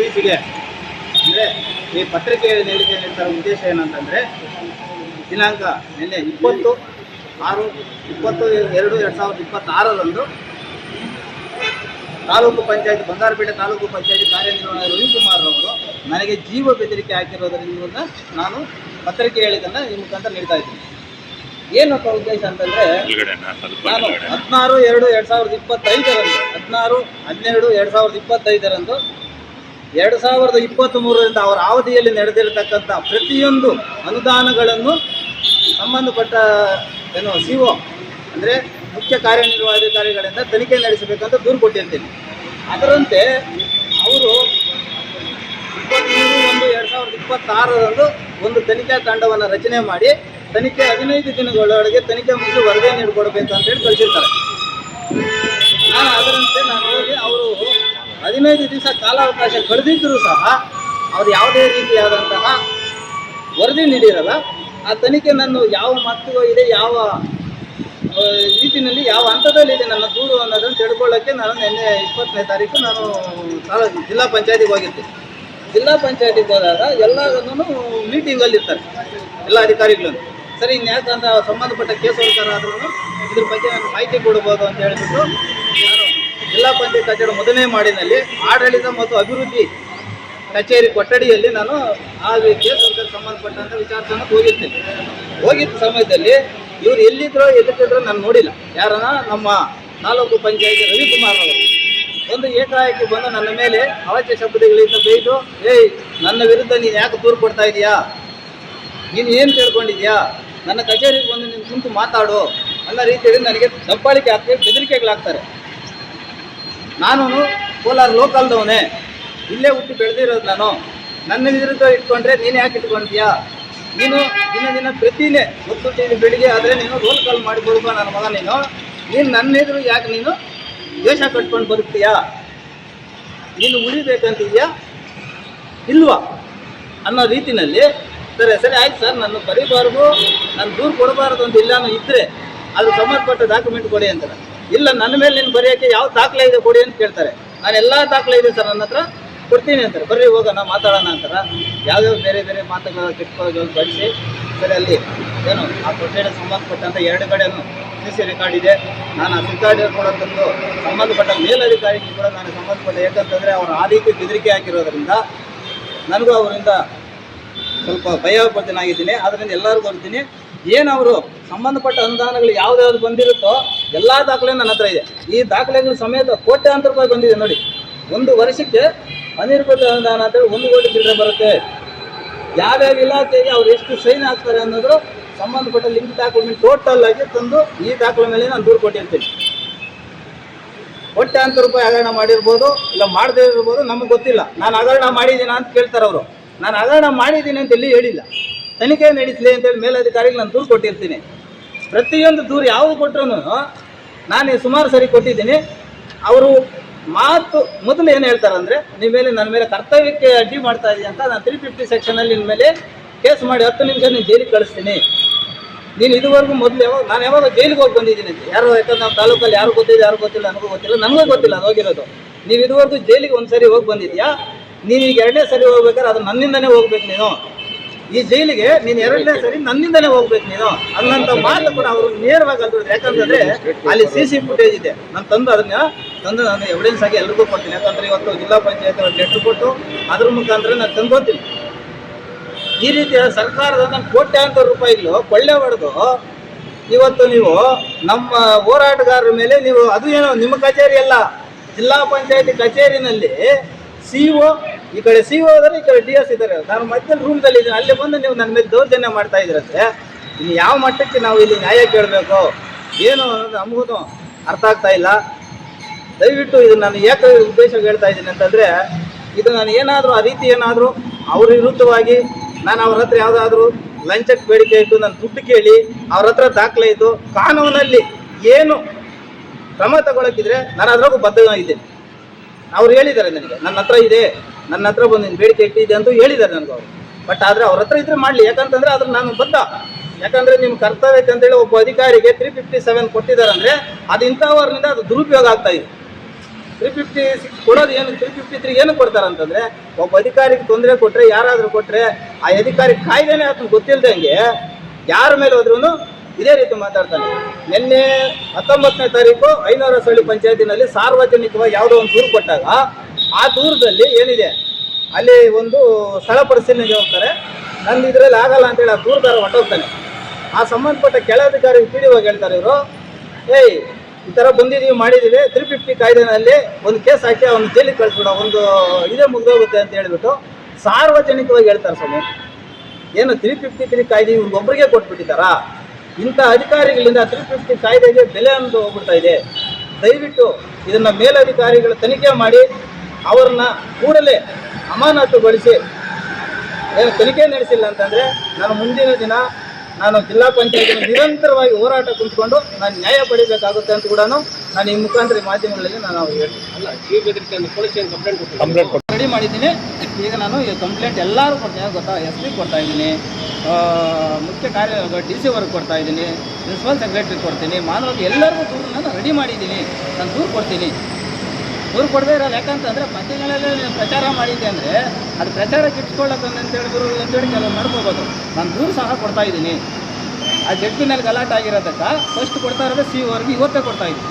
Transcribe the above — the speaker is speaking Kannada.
ಇತ್ತೀಚೆಗೆ ಅಂದರೆ ಈ ಪತ್ರಿಕೆಯಲ್ಲಿ ನೀಡ್ತಾ ಉದ್ದೇಶ ಏನಂತಂದರೆ ದಿನಾಂಕ ನಿನ್ನೆ 20/2/2026 ತಾಲೂಕು ಪಂಚಾಯತ್ ಬಂಗಾರಪೇಟೆ ತಾಲೂಕು ಪಂಚಾಯತ್ ಕಾರ್ಯನಿರ್ವಹಣಾ ರವಿಕುಮಾರ್ ಅವರು ನನಗೆ ಜೀವ ಬೆದರಿಕೆ ಹಾಕಿರೋದರಿಂದ ನಾನು ಪತ್ರಿಕೆ ಹೇಳಿದ್ದನ್ನು ಈ ಮುಖಾಂತರ ನೀಡ್ತಾ ಇದ್ದೀನಿ. ಏನಪ್ಪ ಉದ್ದೇಶ ಅಂತಂದರೆ, ನಾನು 16/2/2025 2023 ಅವರ ಅವಧಿಯಲ್ಲಿ ನಡೆದಿರತಕ್ಕಂಥ ಪ್ರತಿಯೊಂದು ಅನುದಾನಗಳನ್ನು ಸಂಬಂಧಪಟ್ಟ CO ಅಂದರೆ ಮುಖ್ಯ ಕಾರ್ಯನಿರ್ವಹಣಾಧಿಕಾರಿಗಳಿಂದ ತನಿಖೆ ನಡೆಸಬೇಕಂತ ದೂರು ಕೊಟ್ಟಿರ್ತೀನಿ. ಅದರಂತೆ ಅವರು 23/1/2026 ಒಂದು ತನಿಖಾ ತಂಡವನ್ನು ರಚನೆ ಮಾಡಿ ತನಿಖೆ 15 ದಿನಗಳೊಳಗೆ ತನಿಖೆ ಮುಗಿಸಿ ವರದಿ ನೀಡಿಕೊಡ್ಬೇಕು ಅಂತೇಳಿ ಕಳಿಸಿರ್ತಾರೆ. ಅದರಂತೆ ನಾನು ಹೋಗಿ ಅವರು 15 ದಿವಸ ಕಾಲಾವಕಾಶ ಕಳೆದಿದ್ದರೂ ಸಹ ಅವರು ಯಾವುದೇ ರೀತಿಯಾದಂತಹ ವರದಿ ನೀಡಿರಲ್ಲ. ಆ ತನಿಖೆ ನಾನು ಯಾವ ಮಟ್ಟಿಗೆ ಇದೆ, ಯಾವ ರೀತಿಯಲ್ಲಿ ಯಾವ ಹಂತದಲ್ಲಿದೆ ನನ್ನ ದೂರು ಅನ್ನೋದನ್ನು ತಿಳ್ಕೊಳ್ಳೋಕ್ಕೆ ನಾನು ನಿನ್ನೆ 20ನೇ ತಾರೀಕು ನಾನು ಜಿಲ್ಲಾ ಪಂಚಾಯತಿಗೆ ಹೋಗಿದ್ದೆ. ಜಿಲ್ಲಾ ಪಂಚಾಯತಿಗೆ ಹೋದಾಗ ಎಲ್ಲರನ್ನೂ ಮೀಟಿಂಗಲ್ಲಿರ್ತಾರೆ ಎಲ್ಲ ಅಧಿಕಾರಿಗಳನ್ನು. ಸರಿ, ಇನ್ಯಾಕಂತ ಸಂಬಂಧಪಟ್ಟ ಕೇಸ್ ಆದ್ರೂ ಇದ್ರ ಬಗ್ಗೆ ನಾನು ಮಾಹಿತಿ ಕೊಡ್ಬೋದು ಅಂತ ಹೇಳಿಬಿಟ್ಟು ನಾನು ಜಿಲ್ಲಾ ಪಂಚಾಯತ್ ಕಚೇರಿ ಮೊದಲನೇ ಮಾಡಿನಲ್ಲಿ ಆಡಳಿತ ಮತ್ತು ಅಭಿವೃದ್ಧಿ ಕಚೇರಿ ಕೊಠಡಿಯಲ್ಲಿ ನಾನು ಆ ಕೇಸ್ ಸಂಬಂಧಪಟ್ಟಂಥ ವಿಚಾರವನ್ನು ಹೋಗಿದ್ದ ಸಮಯದಲ್ಲಿ ಇವರು ಎಲ್ಲಿದ್ರೋ ಎದುರಿದ್ರು ನಾನು ನೋಡಿಲ್ಲ. ಯಾರನ್ನ ನಮ್ಮ ತಾಲೂಕು ಪಂಚಾಯತ್ ರವಿಕುಮಾರ್ ಅವರು ಒಂದು ಏಕಾಏಕಿ ಬಂದು ನನ್ನ ಮೇಲೆ ಅವಾಚ್ಯ ಶಬ್ದಗಳಿಂದ ಬೈದು, ನನ್ನ ವಿರುದ್ಧ ನೀನು ಯಾಕೆ ದೂರು ಕೊಡ್ತಾ ಇದೀಯಾ, ನೀನು ಏನು ತಿಳ್ಕೊಂಡಿದ್ಯಾ, ನನ್ನ ಕಚೇರಿಗೆ ಬಂದು ನೀನು ಕುಂತು ಮಾತಾಡು ಅನ್ನೋ ರೀತಿಯಲ್ಲಿ ನನಗೆ ದಬ್ಬಾಳಿಕೆ ಆಗ್ತದೆ, ಬೆದರಿಕೆಗಳಾಗ್ತಾರೆ. ನಾನು ಕೋಲಾರ ಲೋಕಲ್ದವನೇ, ಇಲ್ಲೇ ಹುಟ್ಟಿ ಬೆಳೆದಿರೋದು ನಾನು. ನನ್ನ ವಿರುದ್ಧ ಇಟ್ಕೊಂಡ್ರೆ ನೀನು ಯಾಕೆ ಇಟ್ಕೊಳ್ತೀಯಾ, ನೀನು ದಿನ ಪ್ರತಿನೇ ಗೊತ್ತು ಬೆಳಿಗ್ಗೆ ಆದರೆ ನೀನು ರೋಲ್ ಕಾಲ್ ಮಾಡಿ ಬರುವ ನನ್ನ ಮಗ, ನೀನು ನನ್ನ ಎದುರು ಯಾಕೆ ನೀನು ದ್ವೇಷ ಕಟ್ಕೊಂಡು ಬದುಕ್ತೀಯಾ, ನೀನು ಉಳಿಬೇಕಂತಿದೆಯಾ ಇಲ್ವಾ ಅನ್ನೋ ರೀತಿಯಲ್ಲಿ. ಸರಿ ಆಯ್ತು ಸರ್, ನನ್ನ ಬರೀಬಾರ್ದು, ನಾನು ದೂರು ಕೊಡಬಾರ್ದು ಅಂತ ಇಲ್ಲಾನು ಇದ್ದರೆ ಅದು ಸಂಬಂಧಪಟ್ಟ ಡಾಕ್ಯುಮೆಂಟ್ ಕೊಡಿ ಅಂತಾರೆ. ಇಲ್ಲ, ನನ್ನ ಮೇಲೆ ನೀನು ಬರೆಯೋಕ್ಕೆ ಯಾವ ದಾಖಲೆ ಇದೆ ಕೊಡಿ ಅಂತ ಕೇಳ್ತಾರೆ. ನಾನು ಎಲ್ಲ ದಾಖಲೆ ಇದೆ ಸರ್ ನನ್ನ ಹತ್ರ, ಕೊಡ್ತೀನಿ ಅಂತಾರೆ. ಬರ್ರಿ ಹೋಗೋಣ ಮಾತಾಡೋಣ ಅಂತಾರೆ. ಯಾವುದೋ ಬೇರೆ ಮಾತುಗಳ ಕೆಟ್ಟಗಳು ಬಳಸಿ ಸರಿ ಅಲ್ಲಿ ಏನು ಆ ಕೊಠಡಿಗೆ ಸಂಬಂಧಪಟ್ಟಂಥ 2 ಕಡೆಯೂ CC ರೆಕಾರ್ಡ್ ಇದೆ. ನಾನು ಆ ರೆಕಾರ್ಡ್ ಕೂಡ ತಂದು ಸಂಬಂಧಪಟ್ಟ ಮೇಲಧಿಕಾರಿಗೆ ಕೂಡ ನಾನು ಸಂಬಂಧಪಟ್ಟ, ಯಾಕಂತಂದರೆ ಅವರು ಆ ರೀತಿ ಬೆದರಿಕೆ ಹಾಕಿರೋದ್ರಿಂದ ನನಗೂ ಅವರಿಂದ ಸ್ವಲ್ಪ ಭಯಭೀತನಾಗಿದ್ದೀನಿ. ಆದ್ದರಿಂದ ಎಲ್ಲರಿಗೂ ಬರ್ತೀನಿ, ಏನವರು ಸಂಬಂಧಪಟ್ಟ ಅನುದಾನಗಳು ಯಾವ್ದು ಬಂದಿರುತ್ತೋ ಎಲ್ಲ ದಾಖಲೆ ನನ್ನ ಹತ್ರ ಇದೆ. ಈ ದಾಖಲೆಗಳು ಸಮೇತ ಕೋಟ್ಯಾಂತರ ರೂಪಾಯಿ ಬಂದಿದೆ ನೋಡಿ. ಒಂದು ವರ್ಷಕ್ಕೆ ಅನಿರ್ಬದ್ಧ ಅನುದಾನ ಅಂತೇಳಿ 1 ಕೋಟಿ ಚಿಲ್ಲರೆ ಬರುತ್ತೆ. ಯಾವ್ಯಾವ ಇಲಾಖೆಗೆ ಅವ್ರು ಎಷ್ಟು ಸೈನ್ ಹಾಕ್ತಾರೆ ಅನ್ನೋದು ಸಂಬಂಧಪಟ್ಟ ಲಿಂಕ್ ಡಾಕ್ಯುಮೆಂಟ್ ಟೋಟಲ್ ಆಗಿ ತಂದು ಈ ದಾಖಲೆ ಮೇಲೆ ನಾನು ದೂರು ಕೊಟ್ಟಿರ್ತೀನಿ. ಕೋಟ್ಯಾಂತರ ರೂಪಾಯಿ ಹಗರಣ ಮಾಡಿರ್ಬೋದು, ಇಲ್ಲ ಮಾಡದೇ ಇರ್ಬೋದು, ನಮಗೆ ಗೊತ್ತಿಲ್ಲ. ನಾನು ಹಗರಣ ಮಾಡಿದ್ದೀನ ಅಂತ ಕೇಳ್ತಾರೆ ಅವರು. ನಾನು ಹಗರಣ ಮಾಡಿದ್ದೀನಿ ಅಂತ ಎಲ್ಲಿ ಹೇಳಿಲ್ಲ. ತನಿಖೆ ನಡೆಸಲಿ ಅಂತೇಳಿ ಮೇಲಧಿಕಾರಿಗೆ ನಾನು ದೂರು ಕೊಟ್ಟಿರ್ತೀನಿ. ಪ್ರತಿಯೊಂದು ದೂರು ಯಾವುದು ಕೊಟ್ಟರು ನಾನು ಸುಮಾರು ಸರಿ ಕೊಟ್ಟಿದ್ದೀನಿ. ಅವರು ಮಾತು ಮೊದಲು ಏನು ಹೇಳ್ತಾರೆ ಅಂದರೆ, ನಿಮ್ಮ ಮೇಲೆ ನನ್ನ ಮೇಲೆ ಕರ್ತವ್ಯಕ್ಕೆ ಅಡ್ಡಿ ಮಾಡ್ತಾ ಇದೀಯ ಅಂತ ನಾನು 350 ಸೆಕ್ಷನಲ್ಲಿ ನಿನ್ನ ಮೇಲೆ ಕೇಸ್ ಮಾಡಿ 10 ನಿಮಿಷ ನೀನು ಜೈಲಿಗೆ ಕಳಿಸ್ತೀನಿ. ನೀನು ಇದುವರೆಗೂ ಮೊದಲು ಯಾವಾಗ ಜೈಲಿಗೆ ಹೋಗಿ ಬಂದಿದ್ದೀನಿ ಅಂತ ಯಾರು, ಯಾಕಂದ್ರೆ ನಮ್ಮ ತಾಲೂಕಲ್ಲಿ ಯಾರು ಗೊತ್ತಿದೆ ಯಾರು ಗೊತ್ತಿಲ್ಲ, ನನಗೂ ಗೊತ್ತಿಲ್ಲ ಅದು ಹೋಗಿರೋದು. ನೀವು ಇದುವರೆಗೂ ಜೈಲಿಗೆ 1 ಸರಿ ಹೋಗಿ ಬಂದಿದ್ಯಾ, ನೀನು ಈಗ 2ನೇ ಸರಿ ಹೋಗ್ಬೇಕಾದ್ರೆ ಅದು ನನ್ನಿಂದನೇ ಹೋಗ್ಬೇಕು. ನೀನು ಈ ಜೈಲಿಗೆ ನೀನು 2ನೇ ಸರಿ ನನ್ನಿಂದನೇ ಹೋಗ್ಬೇಕು ನೀನು ಅನ್ನೋಂಥ ಮಾತು ಕೂಡ ಅವರು ನೇರವಾಗಿ ಅಂದ್ರು. ಯಾಕಂತಂದರೆ ಅಲ್ಲಿ CC ಫುಟೇಜ್ ಇದೆ. ನಾನು ತಂದು ನಾನು ಎವಿಡೆನ್ಸ್ ಆಗಿ ಎಲ್ರಿಗೂ ಕೊಡ್ತೀನಿ. ಯಾಕಂದರೆ ಇವತ್ತು ಜಿಲ್ಲಾ ಪಂಚಾಯತ್ ಲೆಟ್ರ್ ಕೊಟ್ಟು ಅದ್ರ ಮುಖಾಂತರ ನಾನು ತಂದ್ಕೊತೀನಿ. ಈ ರೀತಿಯ ಸರ್ಕಾರದ ಕೋಟ್ಯಾಂತರ ರೂಪಾಯಿಗಳು ಕೊಳ್ಳೆ ಹೊಡೆದು ಇವತ್ತು ನೀವು ನಮ್ಮ ಹೋರಾಟಗಾರರ ಮೇಲೆ ನೀವು, ಅದು ಏನೋ ನಿಮ್ಮ ಕಚೇರಿ ಅಲ್ಲ, ಜಿಲ್ಲಾ ಪಂಚಾಯತಿ ಕಚೇರಿನಲ್ಲಿ CO, ಈ ಕಡೆ CO ಇದ್ದಾರೆ, ಈ ಕಡೆ DS ಇದ್ದಾರೆ. ನಾನು ಮಧ್ಯದಲ್ಲಿ ರೂಮ್ದಲ್ಲಿ ಇದ್ದೀನಿ. ಅಲ್ಲಿ ಬಂದು ನೀವು ನನ್ನ ಮೇಲೆ ದೌರ್ಜನ್ಯ ಮಾಡ್ತಾ ಇದ್ರಂತೆ. ಇನ್ನು ಯಾವ ಮಟ್ಟಕ್ಕೆ ನಾವು ಇಲ್ಲಿ ನ್ಯಾಯ ಕೇಳಬೇಕು ಏನು ಅನ್ನೋದು ನಮಗೂ ಅರ್ಥ ಆಗ್ತಾ ಇಲ್ಲ. ದಯವಿಟ್ಟು ಇದು ನಾನು ಏಕ ಉದ್ದೇಶ ಹೇಳ್ತಾ ಇದ್ದೀನಿ ಅಂತಂದರೆ, ಇದು ನಾನು ಏನಾದರೂ ಆ ರೀತಿ ಏನಾದರೂ ಅವ್ರ ವಿರುದ್ಧವಾಗಿ ನಾನು ಅವ್ರ ಹತ್ರ ಯಾವುದಾದ್ರೂ ಲಂಚಕ್ಕೆ ಬೇಡಿಕೆ ಇಟ್ಟು ನಾನು ದುಡ್ಡು ಕೇಳಿ ಅವ್ರ ಹತ್ರ ದಾಖಲೆ ಇದ್ದು ಕಾನೂನಲ್ಲಿ ಏನು ಕ್ರಮ ತಗೊಳಕ್ಕಿದ್ರೆ ನಾನು ಅದ್ರಾಗೂ ಬದ್ಧವಾಗಿದ್ದೇನೆ. ಅವ್ರು ಹೇಳಿದ್ದಾರೆ ನನಗೆ, ನನ್ನ ಹತ್ರ ಇದೆ, ನನ್ನ ಹತ್ರ ಬಂದು ಬೇಡಿಕೆ ಇಟ್ಟಿದೆ ಅಂತ ಹೇಳಿದ್ದಾರೆ ನನಗೆ ಅವರು. ಬಟ್ ಆದರೆ ಅವ್ರ ಹತ್ರ ಇದ್ರೆ ಮಾಡಲಿ, ಯಾಕಂತಂದರೆ ಅದ್ರ ನಾನು ಬದ್ಧ. ಯಾಕಂದರೆ ನಿಮ್ಮ ಕರ್ತವ್ಯಕ್ಕೆ ಅಂತೇಳಿ ಒಬ್ಬ ಅಧಿಕಾರಿಗೆ 357 ಕೊಟ್ಟಿದ್ದಾರೆ ಅಂದರೆ ಅದು ಇಂಥವ್ರನಿಂದ ಅದು ದುರುಪಯೋಗ ಆಗ್ತಾ ಇದೆ. 356 ಕೊಡೋದು ಏನು 353 ಏನು ಕೊಡ್ತಾರೆ ಅಂತಂದ್ರೆ, ಒಬ್ಬ ಅಧಿಕಾರಿಗೆ ತೊಂದರೆ ಕೊಟ್ಟರೆ, ಯಾರಾದರೂ ಕೊಟ್ಟರೆ ಆ ಅಧಿಕಾರಿ ಕಾಯ್ದೆನೇ ಆತನ ಗೊತ್ತಿಲ್ಲದಂಗೆ ಯಾರ ಮೇಲೆ ಹೋದ್ರೂ ಇದೇ ರೀತಿ ಮಾತಾಡ್ತಾನೆ. ನಿನ್ನೆ 19ನೇ ತಾರೀಕು ಐನೂರಸಳ್ಳಿ ಪಂಚಾಯತಿನಲ್ಲಿ ಸಾರ್ವಜನಿಕವಾಗಿ ಯಾವುದೋ ಒಂದು ದೂರು ಕೊಟ್ಟಾಗ ಆ ದೂರದಲ್ಲಿ ಏನಿದೆ ಅಲ್ಲಿ ಒಂದು ಸ್ಥಳ ಪರಿಶೀಲನೆಗೆ ಹೋಗ್ತಾರೆ. ನನ್ನ ಇದರಲ್ಲಿ ಆಗಲ್ಲ ಅಂತೇಳಿ ಆ ದೂರದಾರ ಹೊಟ್ಟೋಗ್ತಾನೆ. ಆ ಸಂಬಂಧಪಟ್ಟ ಕೆಳಾಧಿಕಾರಿ PDO ಹೇಳ್ತಾರೆ, ಇವರು ಏಯ್ ಈ ಥರ ಬಂದಿದ್ದೀವಿ ಮಾಡಿದ್ದೀವಿ 350 ಕಾಯ್ದೆನಲ್ಲಿ ಒಂದು ಕೇಸ್ ಹಾಕಿ ಅವನು ಜೈಲಿಗೆ ಕಳಿಸ್ಬಿಡೋ, ಒಂದು ಇದೇ ಮುಗಿದೋಗುತ್ತೆ ಅಂತ ಹೇಳಿಬಿಟ್ಟು ಸಾರ್ವಜನಿಕವಾಗಿ ಹೇಳ್ತಾರೆ. ಸ್ವಾಮಿ, ಏನು 353 ಕಾಯ್ದೆ ಇವ್ರಿಗೊಬ್ಬರಿಗೆ ಕೊಟ್ಬಿಟ್ಟಿದ್ದಾರಾ? ಇಂಥ ಅಧಿಕಾರಿಗಳಿಂದ 350 ಕಾಯ್ದೆಗೆ ಬೆಲೆ ಅಂತ ಹೋಗ್ಬಿಡ್ತಾ ಇದೆ. ದಯವಿಟ್ಟು ಇದನ್ನು ಮೇಲಧಿಕಾರಿಗಳು ತನಿಖೆ ಮಾಡಿ ಅವ್ರನ್ನ ಕೂಡಲೇ ಅಮಾನತುಗೊಳಿಸಿ. ಏನು ತನಿಖೆ ನಡೆಸಿಲ್ಲ ಅಂತಂದರೆ ನಾನು ಮುಂದಿನ ದಿನ ನಾನು ಜಿಲ್ಲಾ ಪಂಚಾಯತ್ ನಿರಂತರವಾಗಿ ಹೋರಾಟ ಕುಂತ್ಕೊಂಡು ನಾನು ನ್ಯಾಯ ಪಡಿಬೇಕಾಗುತ್ತೆ ಅಂತ ಕೂಡ ನಾನು ಈ ಮುಖಾಂತರ ಮಾಧ್ಯಮಗಳಲ್ಲಿ ನಾನು ರೆಡಿ ಮಾಡಿದ್ದೀನಿ. ಈಗ ನಾನು ಈ ಕಂಪ್ಲೇಂಟ್ ಎಲ್ಲರೂ ಕೊಡ್ತೀನಿ, ಗೊತ್ತಾ, SP ಕೊಡ್ತಾ ಇದ್ದೀನಿ, ಮುಖ್ಯ DC ವರ್ಗ ಕೊಡ್ತಾ ಇದ್ದೀನಿ, ಪ್ರಿನ್ಸಿಪಲ್ ಸೆಕ್ರೆಟರಿ ಕೊಡ್ತೀನಿ, ಮಾನವರಿಗೆ ಎಲ್ಲರಿಗೂ ದೂರು ನಾನು ರೆಡಿ ಮಾಡಿದ್ದೀನಿ. ನಾನು ದೂರು ಕೊಡ್ತೀನಿ. ದೂರು ಕೊಡದೇ ಇರೋದು ಯಾಕಂತಂದರೆ ಪತ್ರಿಕೆಗಳಲ್ಲಿ ಪ್ರಚಾರ ಮಾಡಿದ್ದೆ ಅಂದರೆ ಅದು ಪ್ರಚಾರಕ್ಕೆ ಇಟ್ಕೊಳ್ಳೋಕೆ ಅಂತೇಳಿ ಕೆಲವು ಮಾಡ್ಕೋಬೋದು. ನಾನು ದೂರು ಸಹ ಕೊಡ್ತಾ ಇದ್ದೀನಿ. ಆ ಜಡ್ಪಿನಲ್ಲಿ ಗಲಾಟೆ ಆಗಿರೋದಕ್ಕೆ ಫಸ್ಟ್ ಕೊಡ್ತಾ ಇರೋದು CO ಅವ್ರಿಗೆ ಇವತ್ತೇ ಕೊಡ್ತಾ ಇದ್ದೀನಿ.